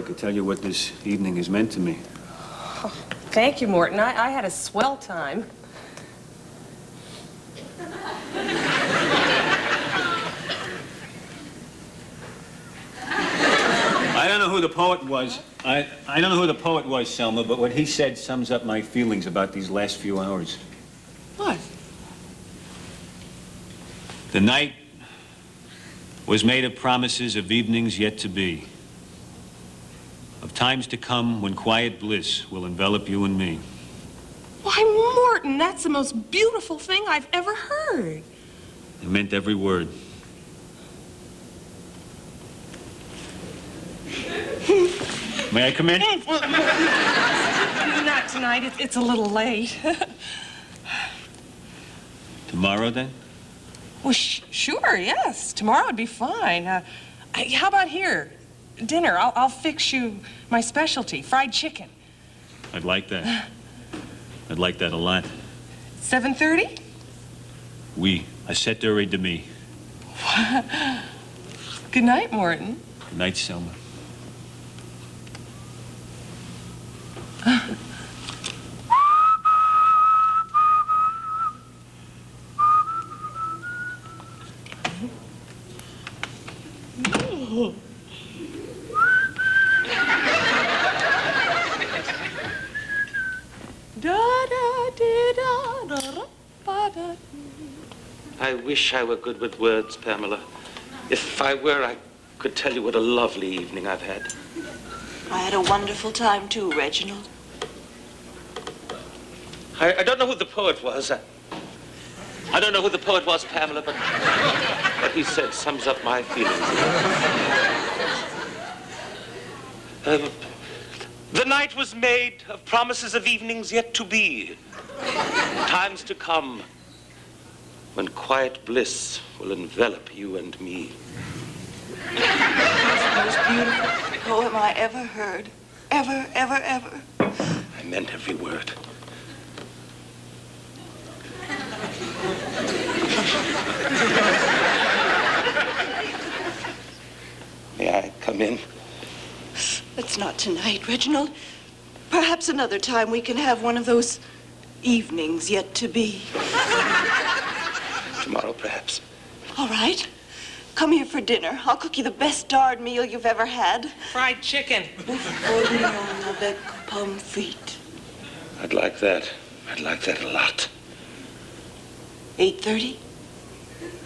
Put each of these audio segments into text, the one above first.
could tell you what this evening has meant to me. Oh, thank you, Morton. I had a swell time. I don't know who the poet was. I don't know who the poet was, Selma, but what he said sums up my feelings about these last few hours. What? The night was made of promises of evenings yet to be, of times to come when quiet bliss will envelop you and me. Why, Morton, that's the most beautiful thing I've ever heard. It meant every word. May I come in? Not tonight. It's a little late. Tomorrow, then? Well, sure, yes. Tomorrow would be fine. How about here? Dinner. I'll fix you my specialty, fried chicken. I'd like that. I'd like that a lot. 7:30? Oui, à 7h30. Good night, Morton. Good night, Selma. I wish I were good with words, Pamela. If I were, I could tell you what a lovely evening I've had. I had a wonderful time, too, Reginald. I don't know who the poet was. I don't know who the poet was, Pamela, but what he said sums up my feelings. The night was made of promises of evenings yet to be, times to come, when quiet bliss will envelop you and me. That's the most beautiful poem I ever heard. Ever, ever, ever. I meant every word. May I come in? It's not tonight, Reginald. Perhaps another time we can have one of those evenings yet to be. Tomorrow, perhaps. All right. Come here for dinner. I'll cook you the best darned meal you've ever had. Fried chicken. Bouillon avec pommes frites. I'd like that. I'd like that a lot. 8:30?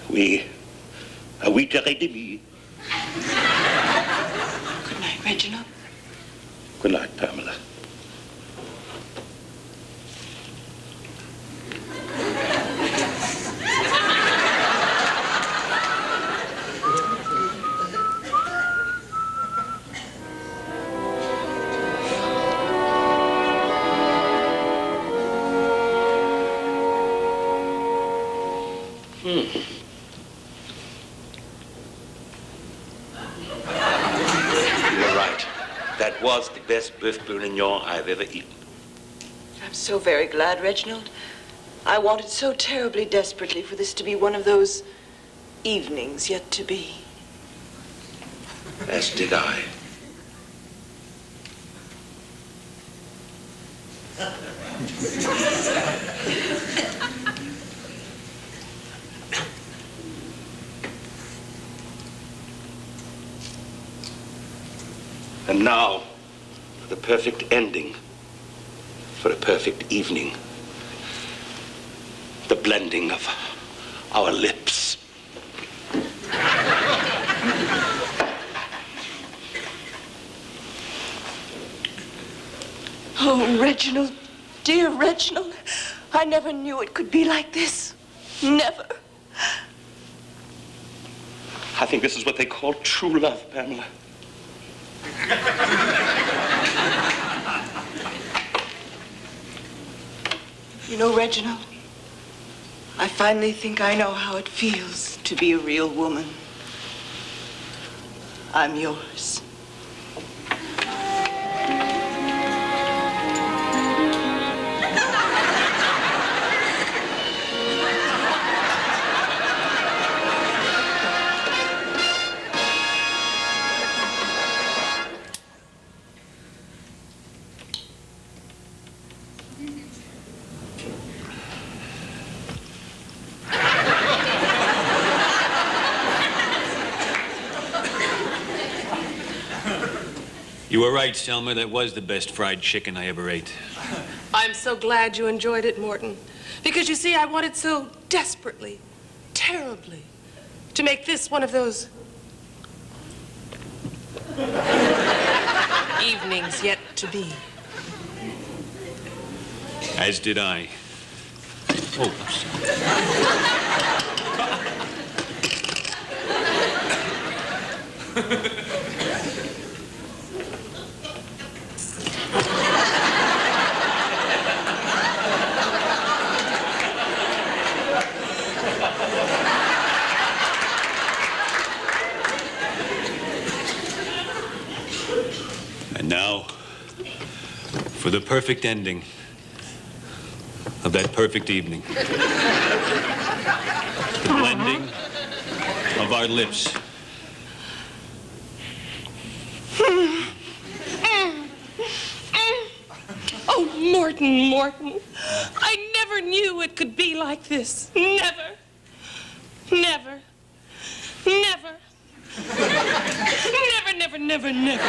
Oui. À 8h30. Good night, Reginald. Good night, Pamela. Was the best bœuf bourguignon I've ever eaten. I'm so very glad, Reginald. I wanted so terribly desperately for this to be one of those evenings yet to be. As did I. And now, the perfect ending for a perfect evening. The blending of our lips. Oh, Reginald, dear Reginald, I never knew it could be like this. Never. I think this is what they call true love, Pamela. You know, Reginald, I finally think I know how it feels to be a real woman. I'm yours. You were right, Selma. That was the best fried chicken I ever ate. I'm so glad you enjoyed it, Morton. Because you see, I wanted so desperately, terribly, to make this one of those evenings yet to be. As did I. Oh, I'm sorry. And now, for the perfect ending of that perfect evening. The blending of our lips. Oh, Morton. I never knew it could be like this. Never. Never. Never. Never.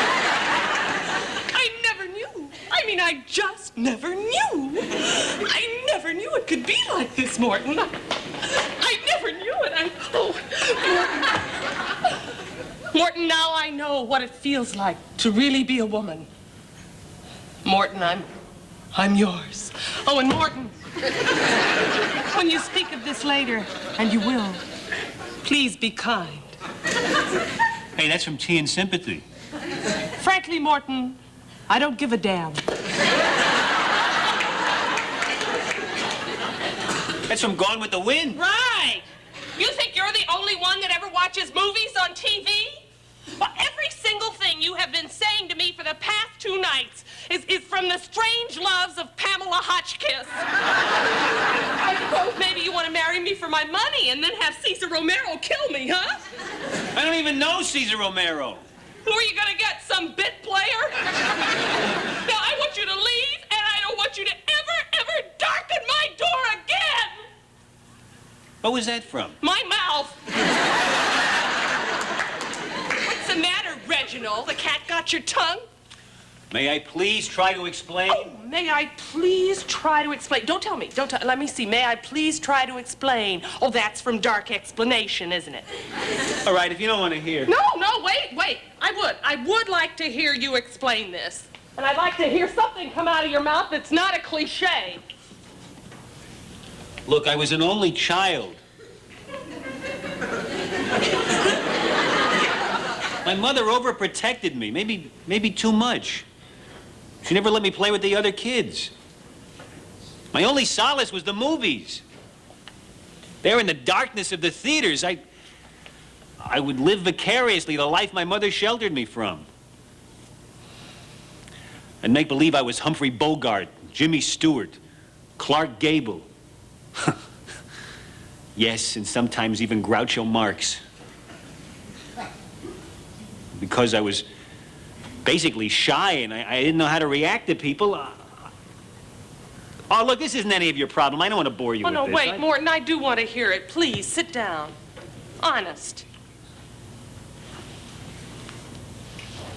I never knew. I mean, I just never knew. I never knew it could be like this, Morton. I never knew it. Morton, now I know what it feels like to really be a woman. Morton, I'm yours. Oh, and Morton, when you speak of this later, and you will, please be kind. Hey, that's from Tea and Sympathy. Frankly, Morton, I don't give a damn. That's from Gone with the Wind. Right. You think you're the only one that ever watches movies on TV? Well, every single thing you have been saying to me for the past 2 nights is from the strange loves of Pamela Hotchkiss. I suppose maybe you want to marry me for my money and then have Cesar Romero kill me, huh? I don't even know Cesar Romero. Who are you going to get, some bit player? Now, I want you to leave, and I don't want you to ever darken my door again! What was that from? My mouth. What's the matter, Reginald? The cat got your tongue? May I please try to explain? Oh, may I please try to explain? Don't tell me. Let me see. May I please try to explain? Oh, that's from Dark Explanation, isn't it? All right, if you don't want to hear. No, wait. I would like to hear you explain this. And I'd like to hear something come out of your mouth that's not a cliche. Look, I was an only child. My mother overprotected me, maybe too much. She never let me play with the other kids. My only solace was the movies. There in the darkness of the theaters, I would live vicariously the life my mother sheltered me from. And make believe I was Humphrey Bogart, Jimmy Stewart, Clark Gable. Yes, and sometimes even Groucho Marx. Because I was basically shy and I didn't know how to react to people. Oh, look, this isn't any of your problem. I don't want to bore you with this. Oh, no, wait, Morton, I do want to hear it. Please, sit down. Honest.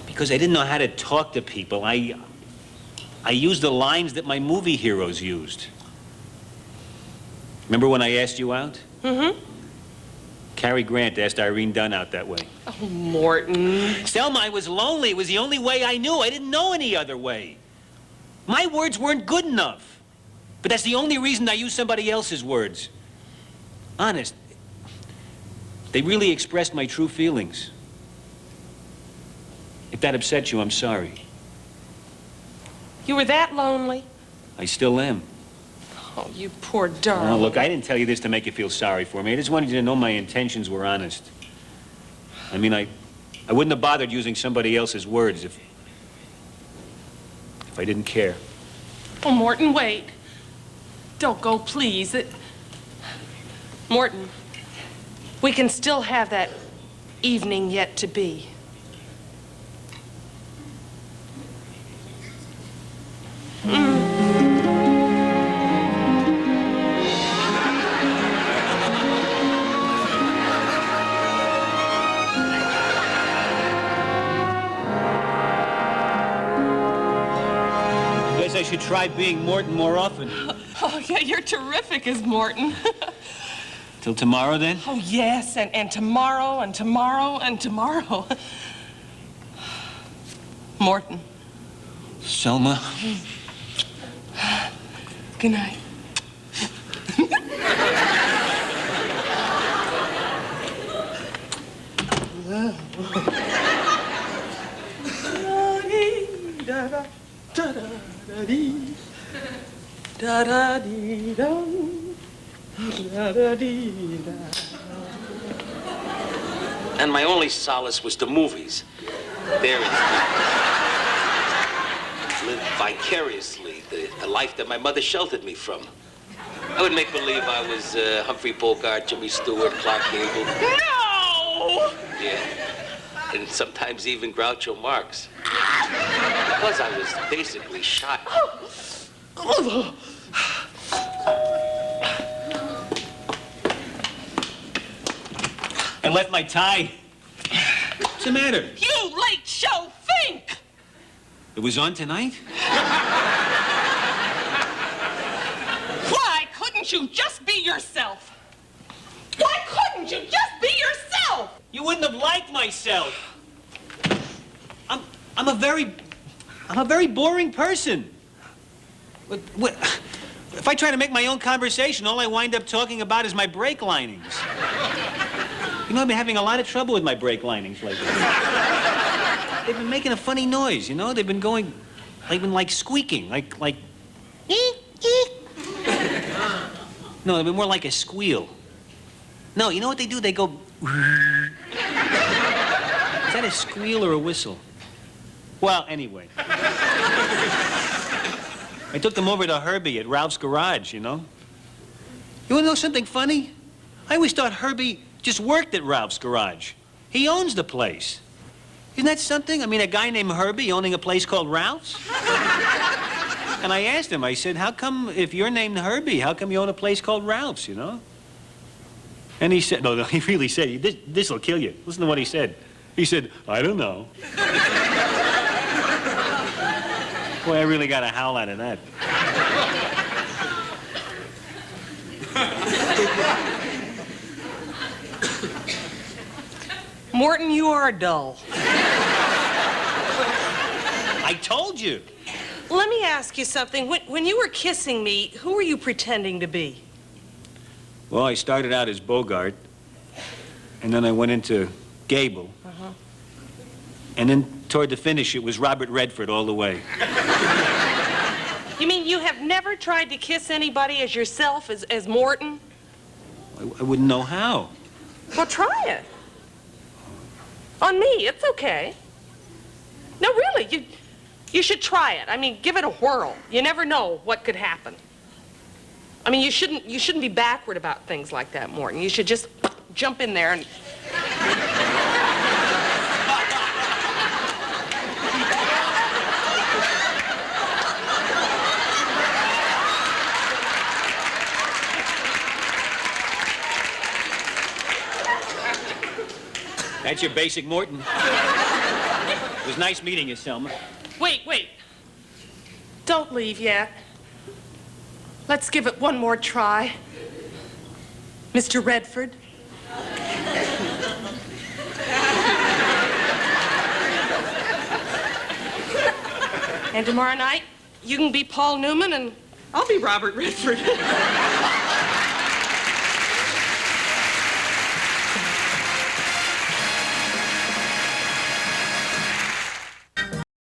Because I didn't know how to talk to people. I used the lines that my movie heroes used. Remember when I asked you out? Mm-hmm. Cary Grant asked Irene Dunn out that way. Oh, Morton. Selma, I was lonely. It was the only way I knew. I didn't know any other way. My words weren't good enough. But that's the only reason I used somebody else's words. Honest. They really expressed my true feelings. If that upsets you, I'm sorry. You were that lonely? I still am. Oh, you poor darling. Oh, look, I didn't tell you this to make you feel sorry for me. I just wanted you to know my intentions were honest. I mean, I wouldn't have bothered using somebody else's words if I didn't care. Oh, Morton, wait. Don't go, please. Morton, we can still have that evening yet to be. I should try being Morton more often. Oh, yeah, you're terrific as Morton. Till tomorrow, then? Oh, yes, and tomorrow, and tomorrow, and tomorrow. Morton. Selma. Good night. And my only solace was the movies. There it is. Live vicariously the life that my mother sheltered me from. I would make believe I was Humphrey Bogart, Jimmy Stewart, Clark Gable. No! Yeah. And sometimes even Groucho Marx. Because I was basically shot. I left my tie. What's the matter? You late show think! It was on tonight? Why couldn't you just be yourself? Why couldn't you just be yourself? You wouldn't have liked myself. I'm a very boring person. If I try to make my own conversation, all I wind up talking about is my brake linings. You know, I've been having a lot of trouble with my brake linings lately. They've been making a funny noise, you know? They've been like squeaking, like... No, they've been more like a squeal. No, you know what they do? They go... Is that a squeal or a whistle? Well, anyway. I took them over to Herbie at Ralph's Garage, you know? You want to know something funny? I always thought Herbie just worked at Ralph's Garage. He owns the place. Isn't that something? I mean, a guy named Herbie owning a place called Ralph's? And I asked him, I said, how come, if you're named Herbie, how come you own a place called Ralph's, you know? And he said, no, he really said, this'll kill you. Listen to what he said. He said, I don't know. Boy, I really got a howl out of that. Morton, you are dull. I told you. Let me ask you something. When you were kissing me, who were you pretending to be? Well, I started out as Bogart, and then I went into Gable. Uh-huh. And then toward the finish, it was Robert Redford all the way. You mean you have never tried to kiss anybody as yourself, as Morton? I wouldn't know how. Well, try it. On me, it's okay. No, really, you should try it. I mean, give it a whirl. You never know what could happen. I mean, you shouldn't be backward about things like that, Morton. You should just jump in there and... That's your basic Morton. It was nice meeting you, Selma. Wait. Don't leave yet. Let's give it one more try. Mr. Redford. And tomorrow night, you can be Paul Newman and I'll be Robert Redford.